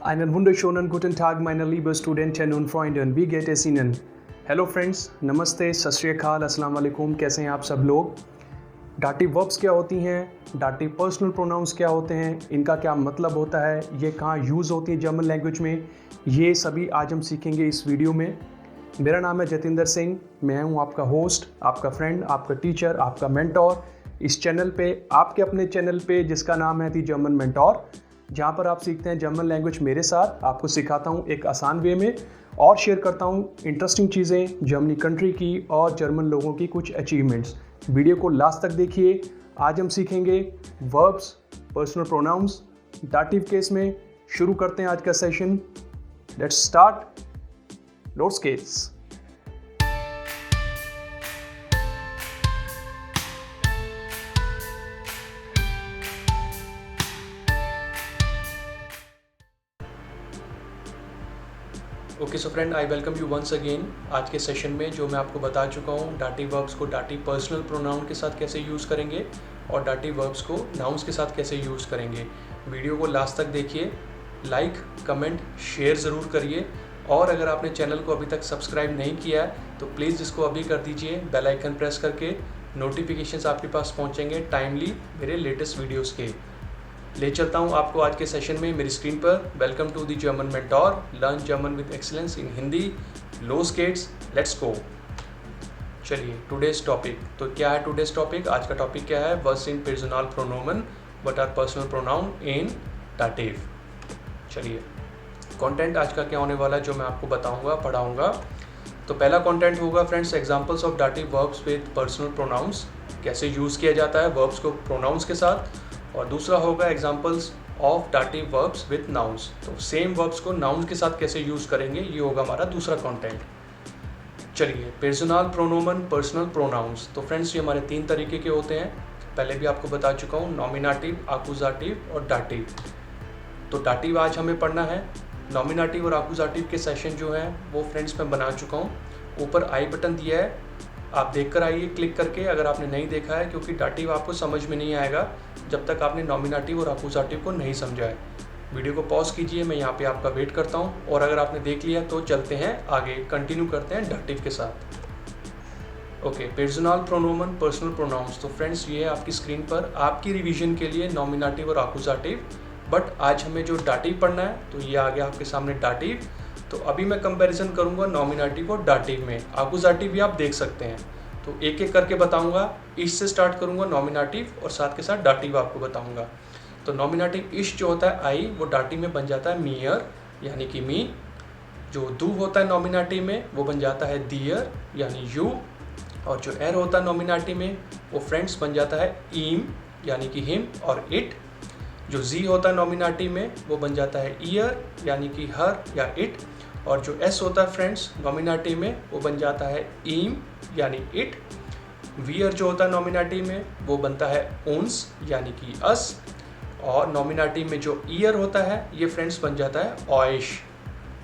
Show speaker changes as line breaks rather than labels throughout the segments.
Einen wunderschönen guten Tag, meine liebe Studenten und Freunde. Wie geht es Ihnen? Hello friends, नमस्ते, सत श्री अकाल, अस्सलाम वालेकुम। कैसे हैं आप सब लोग? डाटिव वर्ब्स क्या होती हैं? डाटिव पर्सनल प्रोनाउंस क्या होते हैं? इनका क्या मतलब होता है? ये कहाँ यूज़ होती है जर्मन लैंग्वेज में? ये सभी आज हम सीखेंगे इस वीडियो में। मेरा नाम है जतिंदर सिंह। मैं हूँ आपका होस्ट, आपका फ्रेंड, आपका टीचर, आपका मेंटोर इस चैनल पे, आपके अपने चैनल पे जिसका नाम है दी जर्मन मेंटोर, जहाँ पर आप सीखते हैं जर्मन लैंग्वेज मेरे साथ। आपको सिखाता हूँ एक आसान वे में और शेयर करता हूँ इंटरेस्टिंग चीज़ें जर्मनी कंट्री की और जर्मन लोगों की कुछ अचीवमेंट्स। वीडियो को लास्ट तक देखिए। आज हम सीखेंगे verbs, personal pronouns, dative case में। शुरू करते हैं आज का session. Let's start. Los geht's. Okay so friend, I welcome you once again. आज के सेशन में जो मैं आपको बता चुका हूँ, डाटिव वर्ब्स को डाटिव पर्सनल प्रोनाउन के साथ कैसे यूज़ करेंगे और डाटिव वर्ब्स को नाउन्स के साथ कैसे यूज़ करेंगे। वीडियो को लास्ट तक देखिए, लाइक, कमेंट, शेयर ज़रूर करिए और अगर आपने चैनल को अभी तक सब्सक्राइब नहीं किया है तो प्लीज़ इसको अभी कर दीजिए। बेल आइकन प्रेस करके नोटिफिकेशंस आपके पास पहुंचेंगे टाइमली मेरे लेटेस्ट वीडियोस के। ले चलता हूं आपको आज के सेशन में मेरी स्क्रीन पर। Welcome to the German mentor, learn German with excellence in Hindi. लोस गेट्स, लेट्स गो। चलिए टुडेज टॉपिक। तो क्या है टुडेज टॉपिक? आज का टॉपिक क्या है? वर्ब्स इन पर्सनल प्रोनोमन what are personal pronoun in dative. चलिए कंटेंट आज का क्या होने वाला है जो मैं आपको बताऊंगा, पढ़ाऊंगा। तो पहला कंटेंट होगा friends, examples of dative verbs with personal pronouns, कैसे यूज़ किया जाता है वर्ब्स को प्रोनाउंस के साथ। और दूसरा होगा examples of dative verbs with nouns, तो सेम वर्ब्स को नाउन्स के साथ कैसे यूज़ करेंगे, ये होगा हमारा दूसरा कंटेंट। चलिए पर्सनल प्रोनोमन, पर्सनल प्रोनाउंस। तो फ्रेंड्स ये हमारे तीन तरीके के होते हैं, पहले भी आपको बता चुका हूँ, नॉमिनेटिव, आकुजाटिव और डाटिव। तो डाटिव आज हमें पढ़ना है। नॉमिनेटिव और आकुजाटिव के सेशन जो हैं वो फ्रेंड्स मैं बना चुका हूँ। ऊपर आई बटन दिया है, आप देख कर आइए क्लिक करके अगर आपने नहीं देखा है, क्योंकि डाटिव आपको समझ में नहीं आएगा जब तक आपने नॉमिनेटिव और आकुजाटिव को नहीं समझा है। वीडियो को पॉज कीजिए, मैं यहाँ पे आपका वेट करता हूँ और अगर आपने देख लिया तो चलते हैं आगे, कंटिन्यू करते हैं डाटिव के साथ। ओके, पर्सनल प्रोनोमन, पर्सनल प्रोनाउंस। तो फ्रेंड्स ये है आपकी स्क्रीन पर आपकी रिविजन के लिए नॉमिनेटिव और आकुजाटिव, बट आज हमें जो डाटिव पढ़ना है तो ये आ गया आपके सामने डाटिव। तो अभी मैं कंपैरिजन करूंगा नॉमिनेटिव और डाटिव में। आकुजाटिव भी आप देख सकते हैं, तो एक एक करके बताऊंगा। इश से स्टार्ट करूंगा नॉमिनेटिव और साथ के साथ डाटिव आपको बताऊंगा। तो नॉमिनेटिव इश जो होता है आई, वो डाटिव में बन जाता है मीयर यानी कि मी। जो दू होता है नॉमिनेटिव में वो बन जाता है दियर यानी यू। और जो एर होता है नॉमिनेटिव में वो फ्रेंड्स बन जाता है ईम यानी कि हिम और इट। जो जी होता है नॉमिनेटिव में वो बन जाता है ईयर यानी कि हर या इट। और जो एस होता है फ्रेंड्स नॉमिनेटिव में वो बन जाता है ईम यानी इट। वियर जो होता है नॉमिनेटिव में वो बनता है उन्स यानी कि अस। और नॉमिनेटिव में जो ईयर होता है ये फ्रेंड्स बन जाता है ऑइश,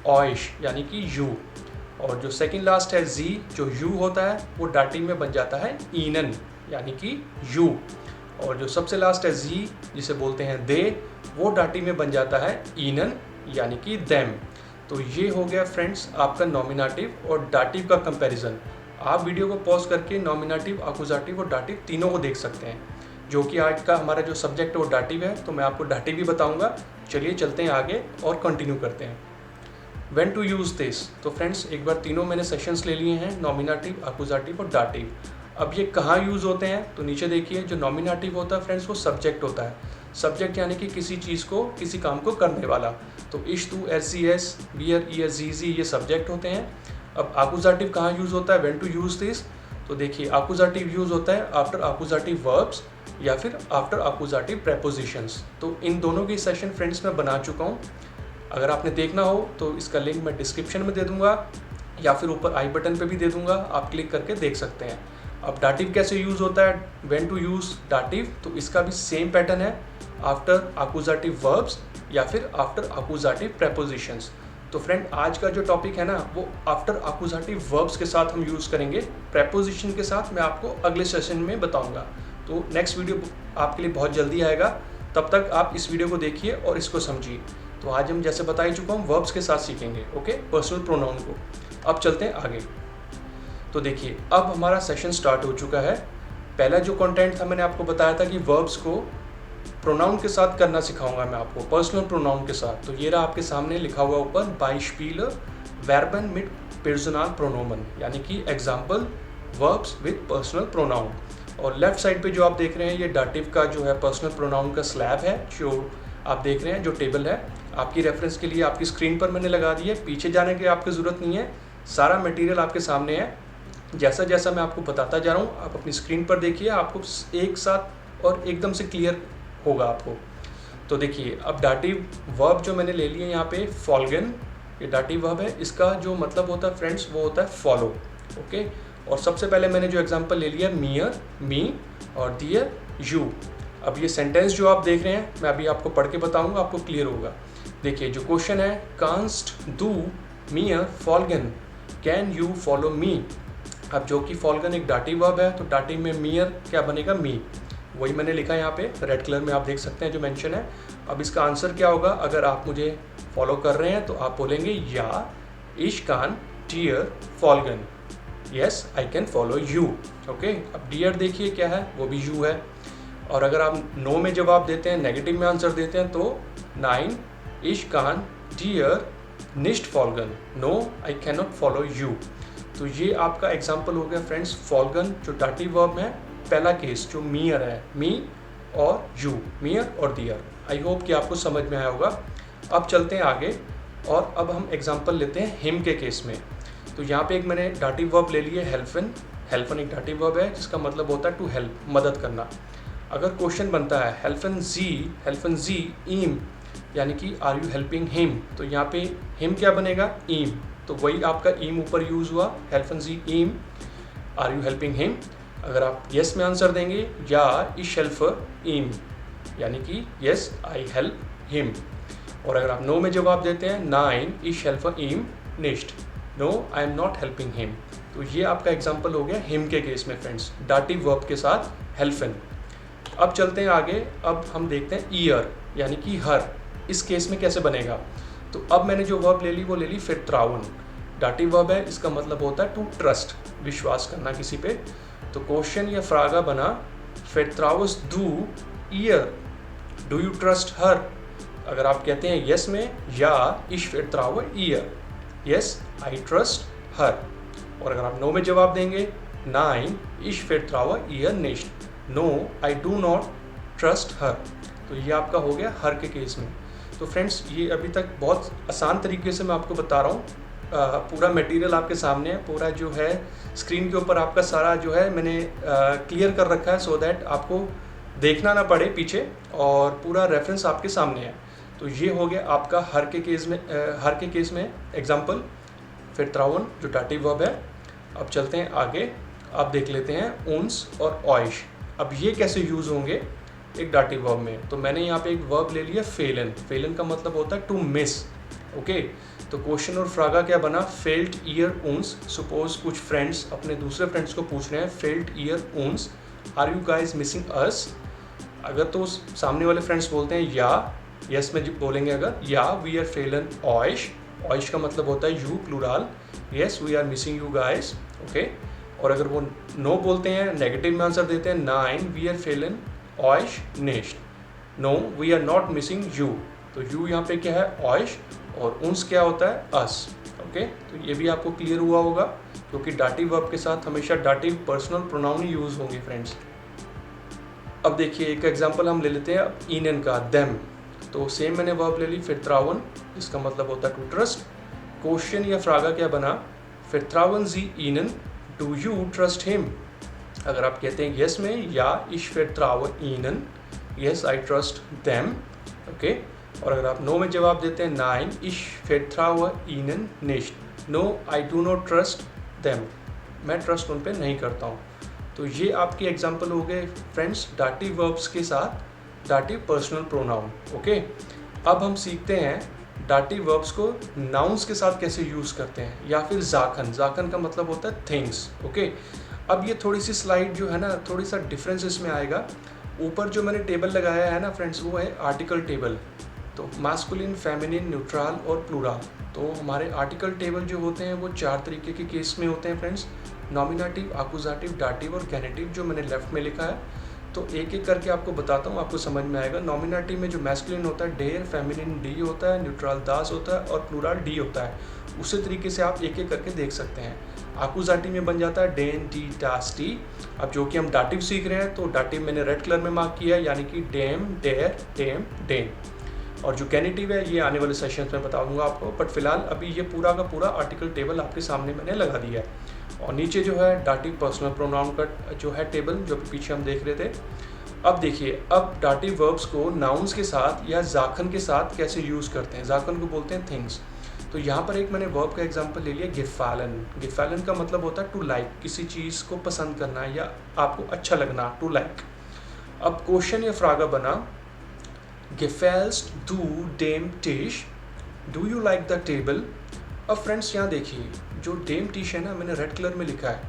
ऑइश यानी कि यू। और जो सेकंड लास्ट है जी, जो यू होता है वो डाटिव में बन जाता है ईनन यानी कि यू। और जो सबसे लास्ट है जी, जिसे बोलते हैं दे, वो डाटिव में बन जाता है ईनन यानी कि देम। तो ये हो गया फ्रेंड्स आपका नॉमिनेटिव और डाटिव का कंपैरिजन। आप वीडियो को पॉज करके नॉमिनेटिव, आकुजाटिव और डाटिव तीनों को देख सकते हैं। जो कि आज का हमारा जो सब्जेक्ट है वो डाटिव है, तो मैं आपको डाटिव भी बताऊंगा। चलिए चलते हैं आगे और कंटिन्यू करते हैं। When to use this. तो फ्रेंड्स एक बार तीनों मैंने सेशंस ले लिए हैं, नॉमिनेटिव, आकुजाटिव और डाटिव। अब ये कहाँ यूज़ होते हैं तो नीचे देखिए, जो नॉमिनेटिव होता है फ्रेंड्स वो सब्जेक्ट होता है। सब्जेक्ट यानी कि किसी चीज़ को, किसी काम को करने वाला। तो इश, तू, एस, सी, एस, बियर, ईयर, जी ये सब्जेक्ट होते हैं। अब आकुजाटिव कहाँ यूज़ होता है? When to use this. तो देखिए आकुजाटिव यूज़ होता है आफ्टर आकुजाटिव वर्ब्स या फिर आफ्टर आकुजाटिव प्रेपोजिशंस। तो इन दोनों की सेशन फ्रेंड्स मैं बना चुका हूँ। अगर आपने देखना हो तो इसका लिंक मैं डिस्क्रिप्शन में दे दूँगा या फिर ऊपर आई बटन पर भी दे दूँगा, आप क्लिक करके देख सकते हैं। अब डाटिव कैसे यूज़ होता है, व्हेन टू यूज़ डाटिव, तो इसका भी सेम पैटर्न है, आफ्टर आकुजाटिव वर्ब्स या फिर आफ्टर आकुजाटिव प्रेपोजिशंस। तो फ्रेंड आज का जो टॉपिक है ना वो आफ्टर आकुजाटिव वर्ब्स के साथ हम यूज़ करेंगे। प्रेपोजिशन के साथ मैं आपको अगले सेशन में बताऊंगा। तो नेक्स्ट वीडियो आपके लिए बहुत जल्दी आएगा, तब तक आप इस वीडियो को देखिए और इसको समझिए। तो आज हम जैसे बता ही चुका हूँ वर्ब्स के साथ सीखेंगे, ओके, पर्सनल प्रोनाउन को। अब चलते हैं आगे। तो देखिए अब हमारा सेशन स्टार्ट हो चुका है। पहला जो कंटेंट था मैंने आपको बताया था कि वर्ब्स को प्रोनाउन के साथ करना सिखाऊंगा मैं आपको, पर्सनल प्रोनाउन के साथ। तो ये रहा आपके सामने लिखा हुआ ऊपर, बाइस्पिल वर्बन मिट पर्सनल प्रोनोमन, यानी कि example verbs with personal pronoun. और लेफ्ट साइड पे जो आप देख रहे हैं ये डाटिव का जो है पर्सनल प्रोनाउन का स्लैब है, जो आप देख रहे हैं, जो टेबल है। आपकी रेफरेंस के लिए आपकी स्क्रीन पर मैंने लगा दी है, पीछे जाने की आपकी ज़रूरत नहीं है, सारा मटेरियल आपके सामने है। जैसा जैसा मैं आपको बताता जा रहा हूँ आप अपनी स्क्रीन पर देखिए, आपको एक साथ और एकदम से क्लियर होगा आपको। तो देखिए अब डाटिव वर्ब जो मैंने ले लिया यहाँ पे, फॉल्गन, ये डाटिव वर्ब है। इसका जो मतलब होता है फ्रेंड्स वो होता है फॉलो, ओके। और सबसे पहले मैंने जो एग्जांपल ले लिया मियर, मी, और डियर, यू। अब ये सेंटेंस जो आप देख रहे हैं मैं अभी आपको पढ़ के बताऊंगा, आपको क्लियर होगा। देखिए जो क्वेश्चन है, कांस्ट डू मियर फॉल्गन, कैन यू फॉलो मी। अब जो कि फॉल्गन एक डाटिव वर्ब है, तो डाटिव में मियर क्या बनेगा, मी। वही मैंने लिखा है यहाँ पे रेड कलर में, आप देख सकते हैं जो मेंशन है। अब इसका आंसर क्या होगा, अगर आप मुझे फॉलो कर रहे हैं तो आप बोलेंगे या इश कान डियर फॉल्गन, yes I can follow you, okay. अब डियर देखिए क्या है, वो भी यू है। और अगर आप नो में जवाब देते हैं, नेगेटिव में आंसर देते हैं, तो 9 इश कान डियर निस्ट फॉल्गन, no I can not follow you. तो ये आपका एग्जाम्पल हो गया फ्रेंड्स, फॉल्गन जो डाटिव वर्ब है, पहला केस जो मियर है, मी और यू, मियर और डियर। आई होप कि आपको समझ में आया होगा। अब चलते हैं आगे और अब हम एग्जाम्पल लेते हैं हिम के केस में। तो यहाँ पे एक मैंने डाटिव वर्ब ले लिया है, हेल्पन। हेल्पन एक डाटिव वर्ब है जिसका मतलब होता है टू हेल्प, मदद करना। अगर क्वेश्चन बनता है हेल्पन जी ईम, यानी कि आर यू हेल्पिंग हिम, तो यहाँ पे हिम क्या बनेगा, ईम। तो वही आपका ईम ऊपर यूज़ हुआ, हेल्पन जी ईम, आर यू हेल्पिंग हिम। अगर आप यस में आंसर देंगे, या इश हेल्प ईम, यानी कि यस आई हेल्प हिम। और अगर आप नो में जवाब देते हैं, 9 इश हेल्प ईम निस्ट, no I am not helping him. तो ये आपका एग्जाम्पल हो गया हिम के केस में फ्रेंड्स, डाटिव वर्ब के साथ हेल्फन। अब चलते हैं आगे। अब हम देखते हैं ईयर, यानी कि हर, इस केस में कैसे बनेगा। तो अब मैंने जो वर्ब ले ली वो ले ली फिरत्राउन, डाटिव वर्ब है, इसका मतलब होता है टू ट्रस्ट, विश्वास करना किसी पे। तो क्वेश्चन या फ्रागा बना, फिरत्राउस दू ईयर, डू यू ट्रस्ट हर। अगर आप कहते हैं यस में, या इश फिरत्राउ ईयर, यस आई ट्रस्ट हर। और अगर आप नो में जवाब देंगे, 9 इश फिरत्राउ ईयर निस्ट, no I do not trust her. तो ये आपका हो गया हर के केस में। तो फ्रेंड्स ये अभी तक बहुत आसान तरीके से मैं आपको बता रहा हूँ, पूरा मटेरियल आपके सामने है, पूरा जो है स्क्रीन के ऊपर आपका सारा जो है मैंने क्लियर कर रखा है, सो दैट आपको देखना ना पड़े पीछे, और पूरा रेफरेंस आपके सामने है। तो ये हो गया आपका हर के केस में एग्जाम्पल, फिरत्राउन जो डाटिव वर्ब है। अब चलते हैं आगे, अब देख लेते हैं उन्स और ऑयश। अब ये कैसे यूज़ होंगे एक डाटिव वर्ब में। तो मैंने यहाँ पे एक वर्ब ले लिया फेलन, फेलन का मतलब होता है टू मिस, ओके। तो क्वेश्चन और फ्रागा क्या बना, फेल्ट ईयर उन्स। सपोज कुछ फ्रेंड्स अपने दूसरे फ्रेंड्स को पूछ रहे हैं, फेल्ट ईयर उन्स आर यू गाइज मिसिंग अस। अगर तो सामने वाले फ्रेंड्स बोलते हैं या, यस में बोलेंगे अगर, या वी आर फेलन ऑयश, ऑयश का मतलब होता है you plural, yes we are missing you guys, okay. और अगर वो नो बोलते हैं, नेगेटिव में आंसर देते हैं, 9 वी आर फेलन ऑयश नेस्ट, no we are not missing you. तो यू यहाँ पे क्या है, ऑयश, और उन्स क्या होता है, अस, ओके। तो ये भी आपको क्लियर हुआ होगा, क्योंकि डाटिव वर्ब के साथ हमेशा डाटिव पर्सनल प्रोनाउन ही यूज़ होंगे फ्रेंड्स। अब देखिए एक एग्जांपल हम ले लेते हैं इनन का, देम। तो सेम मैंने वर्ब ले ली फिरत्रावन, जिसका मतलब होता है टू ट्रस्ट। क्वेश्चन या फ्रागा क्या बना, फिरत्रावन जी इनन, डू यू ट्रस्ट हिम। अगर आप कहते हैं यस में, या इश फिरत्रावन इनन, yes I trust them, okay. और अगर आप नो में जवाब देते हैं, 9 इश फिरत्रावन इनन निस्ट, no I do not trust them, मैं ट्रस्ट उन पे नहीं करता हूँ। तो ये आपके एग्जाम्पल हो गए फ्रेंड्स डाटिव वर्ब्स के साथ डाटिव पर्सनल प्रोनाउन, ओके। अब हम सीखते हैं डाटिव वर्ब्स को नाउन्स के साथ कैसे यूज़ करते हैं, या फिर जाखन, जाखन का मतलब होता है थिंग्स, ओके। अब ये थोड़ी सी स्लाइड जो है ना, थोड़ी सा डिफरेंस इसमें आएगा। ऊपर जो मैंने टेबल लगाया है ना फ्रेंड्स, वो है आर्टिकल टेबल, तो मास्कुलिन, फेमिनिन, न्यूट्रल और प्लूरल। तो हमारे आर्टिकल टेबल जो होते हैं वो 4 तरीके के केस में होते हैं फ्रेंड्स, नॉमिनेटिव, अक्यूजेटिव, डाटिव और गेनेटिव, जो मैंने लेफ्ट में लिखा है। तो एक एक करके आपको बताता हूँ, आपको समझ में आएगा। नॉमिनेटिव में जो मैस्कुलिन होता है डेर, फेमिनिन डी होता है, न्यूट्रल दास होता है और प्लूरल डी होता है। उसी तरीके से आप एक एक करके देख सकते हैं। अक्यूजेटिव में बन जाता है डेन, डी, टास, टी। अब जो कि हम डाटिव सीख रहे हैं, तो डाटिव मैंने रेड कलर में मार्क किया है, यानी कि डेम, डेर, डेम, डेन। और जो गेनेटिव है ये आने वाले सेशंस में बता दूंगा आपको, बट फिलहाल अभी ये पूरा का पूरा आर्टिकल टेबल आपके सामने मैंने लगा दिया है। और नीचे जो है डाटिव पर्सनल प्रोनाउन का जो है टेबल, जो पीछे हम देख रहे थे। अब देखिए, अब डाटिव वर्ब्स को नाउन्स के साथ या जाखन के साथ कैसे यूज़ करते हैं। जाखन को बोलते हैं थिंग्स। तो यहाँ पर एक मैंने वर्ब का एग्जांपल ले लिया, गिफैलन। गिफैलन का मतलब होता है टू लाइक, किसी चीज़ को पसंद करना या आपको अच्छा लगना, टू लाइक। अब क्वेश्चन या फ्रागा बना, gefällst du dem Tisch? Do you like the table? अब फ्रेंड्स यहाँ देखिए, जो डेम टिश है ना, मैंने रेड कलर में लिखा है।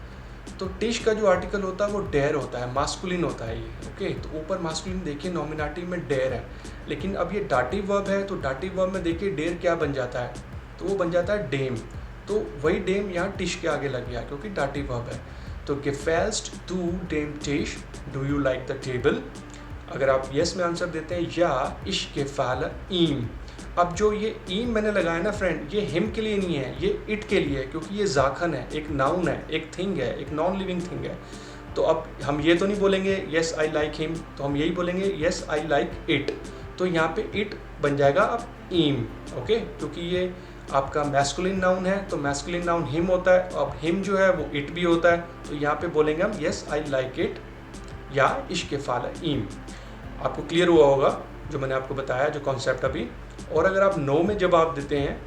तो टिश का जो आर्टिकल होता है वो डेर होता है, मास्कुलिन होता है ये। ओके, तो ऊपर मास्कुलिन देखिए, नॉमिनेटिव में डेर है। लेकिन अब ये डाटिव वर्ब है, तो डाटिव वर्ब में देखिए डेर क्या बन जाता है, तो वो बन जाता है डेम। तो वही डेम यहाँ टिश के आगे लग गया क्योंकि डाटिव वर्ब है। तो gefällst du dem Tisch? Do you like the table? अगर आप यस में आंसर देते हैं, या इश gefalle ihm। अब जो ये ईम मैंने लगाया ना फ्रेंड, ये हिम के लिए नहीं है, ये इट के लिए है, क्योंकि ये जाखन है, एक नाउन है, एक थिंग है, एक नॉन लिविंग थिंग है। तो अब हम ये तो नहीं बोलेंगे यस आई लाइक हिम, तो हम यही बोलेंगे यस आई लाइक इट। तो यहाँ पे इट बन जाएगा अब ईम। ओके, क्योंकि ये आपका मैस्कुलिन नाउन है, तो मैस्कुलिन नाउन हिम होता है, अब हिम जो है वो इट भी होता है। तो यहाँ पे बोलेंगे हम यस आई लाइक इट या इश gefalle ihm। आपको क्लियर हुआ होगा जो मैंने आपको बताया, जो कॉन्सेप्ट अभी। और अगर आप नो में जवाब देते हैं,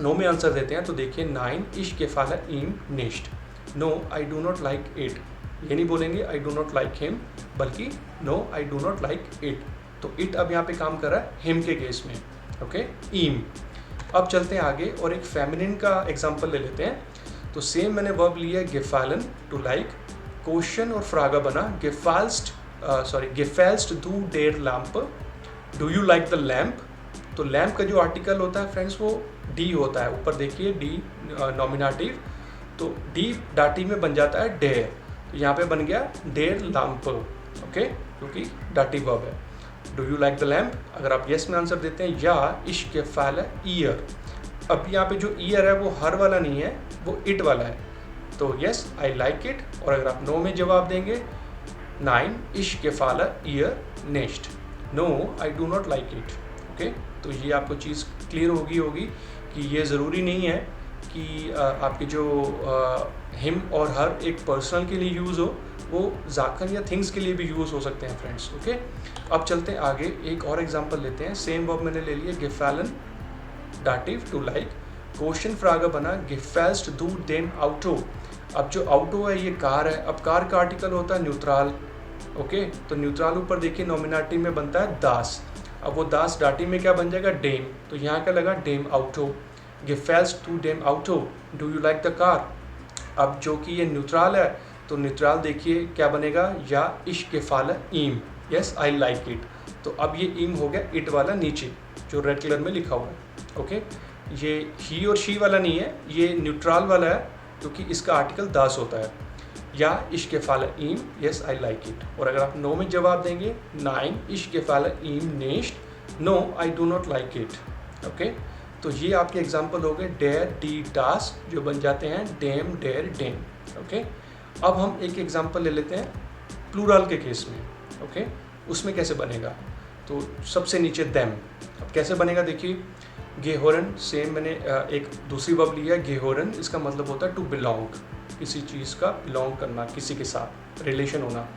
नो में आंसर देते हैं, तो देखिए 9 इश gefalle ihm nicht। No I do not like it, ये नहीं बोलेंगे I do not like him, बल्कि no I do not like it. तो इट अब यहाँ पे काम कर रहा है हिम के केस में। ओके, ईम। अब चलते हैं आगे और एक फेमिनिन का एग्जाम्पल ले लेते हैं। तो सेम मैंने वर्ब लिया है gefallen, टू लाइक। क्वेश्चन और फ्रागा बना, gefällst du der Lampe? Do you like the lamp? तो लैम्प का जो आर्टिकल होता है फ्रेंड्स वो डी होता है, ऊपर देखिए डी नॉमिनेटिव। तो डी डाटी में बन जाता है डेर, तो यहाँ पे बन गया डेर लैम्प। ओके, क्योंकि डाटिव वर्ब है। Do you like the lamp? अगर आप यस में आंसर देते हैं, या इश gefalle ihr। अब यहाँ पे जो ईयर है वो हर वाला नहीं है, वो इट वाला है। तो यस आई लाइक इट। और अगर आप नो में जवाब देंगे, 9 इश gefalle ihr nicht। No I do not like it. Okay, तो ये आपको चीज़ क्लियर होगी कि ये ज़रूरी नहीं है कि आपके जो हिम और हर एक पर्सनल के लिए यूज़ हो, वो जाखन या थिंग्स के लिए भी यूज़ हो सकते हैं फ्रेंड्स। ओके, अब चलते हैं आगे, एक और एग्जांपल लेते हैं। सेम वर्ब मैंने ले लिया, gefallen dative, to like. Question फ्रागा बना, gefällst du dem Auto? अब जो ऑटो है ये कार है। अब कार का आर्टिकल होता है न्यूट्रल। ओके, तो न्यूट्रल ऊपर देखिए नॉमिनेटिव में बनता है दास। अब वो दास डाटी में क्या बन जाएगा, डेम। तो यहाँ क्या लगा, डेम ऑटो। gefällst du dem Auto? Do you like the car? अब जो कि ये न्यूट्रल है, तो न्यूट्रल देखिए क्या बनेगा, या इश gefalle ihm। Yes I like it. तो अब ये ईम हो गया इट वाला नीचे, जो रेड कलर में लिखा हुआ है। ओके, ये ही और शी वाला नहीं है, ये न्यूट्रल वाला है, क्योंकि इसका आर्टिकल दास होता है। या इश gefalle ihm, yes I like it. और अगर आप नो में जवाब देंगे, 9 इश gefalle ihm nicht, no I do not like it. Okay, तो ये आपके एग्जाम्पल हो गए डेर, डी, डास, जो बन जाते हैं डेम, डेर, डेम। ओके, अब हम एक एग्जाम्पल ले लेते हैं प्लूरल के केस में। ओके, उसमें कैसे बनेगा, तो सबसे नीचे देम। अब कैसे बनेगा देखिए, गेहोरन, सेम मैंने एक दूसरी वर्ब लिया है, गेहोरन। इसका मतलब होता है टू बिलोंग, किसी चीज़ का बिलोंग करना, किसी के साथ रिलेशन होना।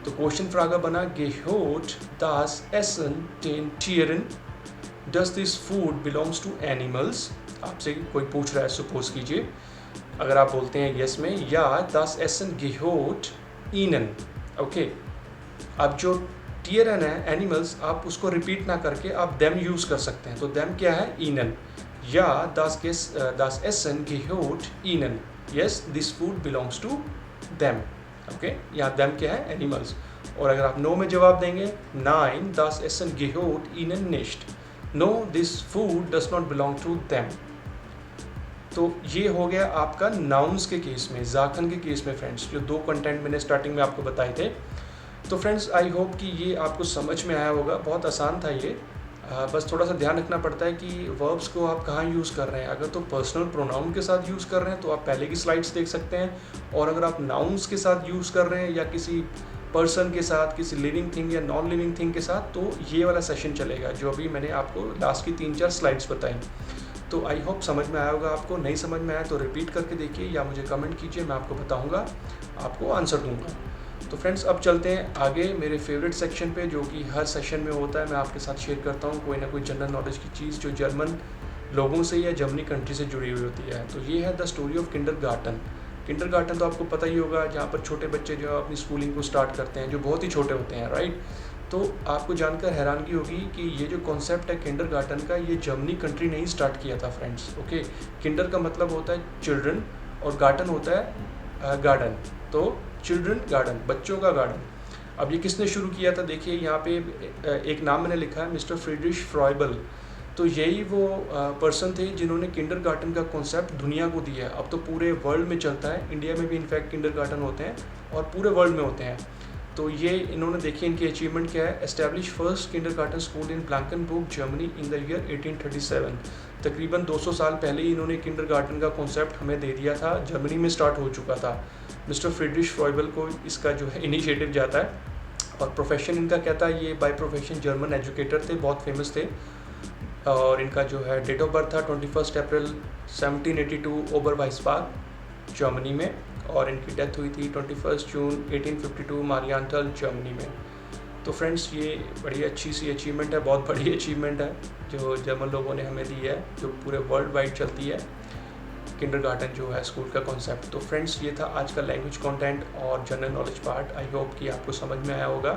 तो क्वेश्चन फ्रागा बना, gehört das Essen den Tieren? Does this food belongs to animals? आपसे कोई पूछ रहा है, सपोज कीजिए। अगर आप बोलते हैं यस में, या das Essen gehört ihnen। Okay, अब जो टीयरन है एनिमल्स, आप उसको रिपीट ना करके आप देम यूज़ कर सकते हैं। तो देम क्या है, ihnen। या das Essen gehört ihnen। Yes, this food belongs to them. Okay, यहाँ देम क्या है, एनिमल्स। और अगर आप नो में जवाब देंगे, 9 das Essen gehört ihnen nicht। No this food does not belong to them. तो ये हो गया आपका नाउन्स के केस में, जाखन के केस में फ्रेंड्स, जो दो कंटेंट मैंने स्टार्टिंग में आपको बताए थे। तो फ्रेंड्स आई होप कि ये आपको समझ में आया होगा, बहुत आसान था ये। बस थोड़ा सा ध्यान रखना पड़ता है कि वर्ब्स को आप कहाँ यूज़ कर रहे हैं। अगर तो पर्सनल प्रोनाउन के साथ यूज़ कर रहे हैं तो आप पहले की स्लाइड्स देख सकते हैं, और अगर आप नाउन्स के साथ यूज़ कर रहे हैं या किसी पर्सन के साथ, किसी लिविंग थिंग या नॉन लिविंग थिंग के साथ, तो ये वाला सेशन चलेगा जो अभी मैंने आपको लास्ट की 3-4 स्लाइड्स बताई। तो आई होप समझ में आया होगा आपको। नहीं समझ में आया तो रिपीट करके देखिए या मुझे कमेंट कीजिए, मैं आपको बताऊंगा, आपको आंसर दूंगा। तो फ्रेंड्स अब चलते हैं आगे मेरे फेवरेट सेक्शन पे, जो कि हर सेशन में होता है। मैं आपके साथ शेयर करता हूँ कोई ना कोई जनरल नॉलेज की चीज़ जो जर्मन लोगों से या जर्मनी कंट्री से जुड़ी हुई होती है। तो ये है the story of kindergarten. Kindergarten तो आपको पता ही होगा, जहाँ पर छोटे बच्चे जो अपनी स्कूलिंग को स्टार्ट करते हैं, जो बहुत ही छोटे होते हैं, राइट। तो आपको जानकर हैरानगी होगी कि ये जो कॉन्सेप्ट है किंडरगार्टन का, ये जर्मनी कंट्री ने ही स्टार्ट किया था फ्रेंड्स। ओके, किंडर का मतलब होता है चिल्ड्रन और गार्टन होता है गार्डन। तो चिल्ड्रन गार्डन, बच्चों का गार्डन। अब ये किसने शुरू किया था, देखिए यहाँ पे एक नाम मैंने लिखा है, मिस्टर फ्रीड्रिश फ्रॉयबल। तो यही वो पर्सन थे जिन्होंने किंडरगार्टन का कॉन्सेप्ट दुनिया को दिया है। अब तो पूरे वर्ल्ड में चलता है, इंडिया में भी इनफैक्ट किंडरगार्टन होते हैं और पूरे वर्ल्ड में होते हैं। तो ये इन्होंने, देखिए इनकी अचीवमेंट क्या है, establish first kindergarten school in Blankenburg Germany in the year 1837। तकरीबन 200 साल पहले ही इन्होंने किंडरगार्टन का कॉन्सेप्ट हमें दे दिया था, जर्मनी में स्टार्ट हो चुका था। मिस्टर फ्रीड्रिश फ्रॉयबल को इसका जो है इनिशिएटिव जाता है। और प्रोफेशन इनका क्या था, ये बाय प्रोफेशन जर्मन एजुकेटर थे, बहुत फेमस थे। और इनका जो है डेट ऑफ बर्थ था 21 अप्रैल 1782 ओबरवाइसबार्ग जर्मनी में, और इनकी डेथ हुई थी 21 जून 1852 मारियांथल जर्मनी में। तो फ्रेंड्स ये बड़ी अच्छी सी अचीवमेंट है, बहुत बड़ी अचीवमेंट है जो जर्मन लोगों ने हमें दी है, जो पूरे वर्ल्ड वाइड चलती है, किंडरगार्टन जो है स्कूल का कॉन्सेप्ट। तो फ्रेंड्स ये था आज का लैंग्वेज कंटेंट और general knowledge part. I hope कि आपको समझ में आया होगा।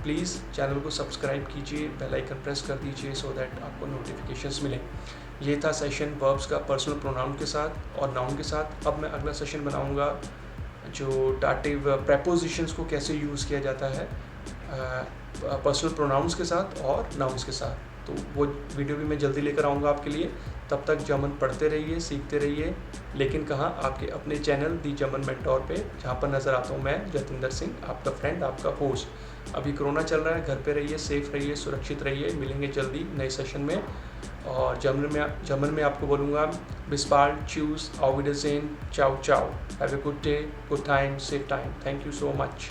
प्लीज़ चैनल को सब्सक्राइब कीजिए, बेल आइकन प्रेस कर दीजिए सो दैट आपको नोटिफिकेशंस मिलें। ये था सेशन वर्ब्स का पर्सनल प्रोनाउन के साथ और नाउन के साथ। अब मैं अगला सेशन बनाऊंगा जो डाटिव प्रेपोजिशंस को कैसे यूज़ किया जाता है पर्सनल प्रोनाउंस के साथ और नाउन्स के साथ। तो वो वीडियो भी मैं जल्दी लेकर आऊँगा आपके लिए। तब तक जर्मन पढ़ते रहिए, सीखते रहिए, लेकिन कहाँ, आपके अपने चैनल दी जर्मन मेंटोर पे, जहाँ पर नज़र आता हूँ मैं, जतिंदर सिंह, आपका फ्रेंड, आपका होस्ट। अभी कोरोना चल रहा है, घर पे रहिए, सेफ रहिए, सुरक्षित रहिए। मिलेंगे जल्दी नए सेशन में। और जर्मन में आपको बोलूँगा बिस बाल्ड, चूज़, auf Wiedersehen, चाओ चाओ, have a good day, good time, safe time. Thank you so much.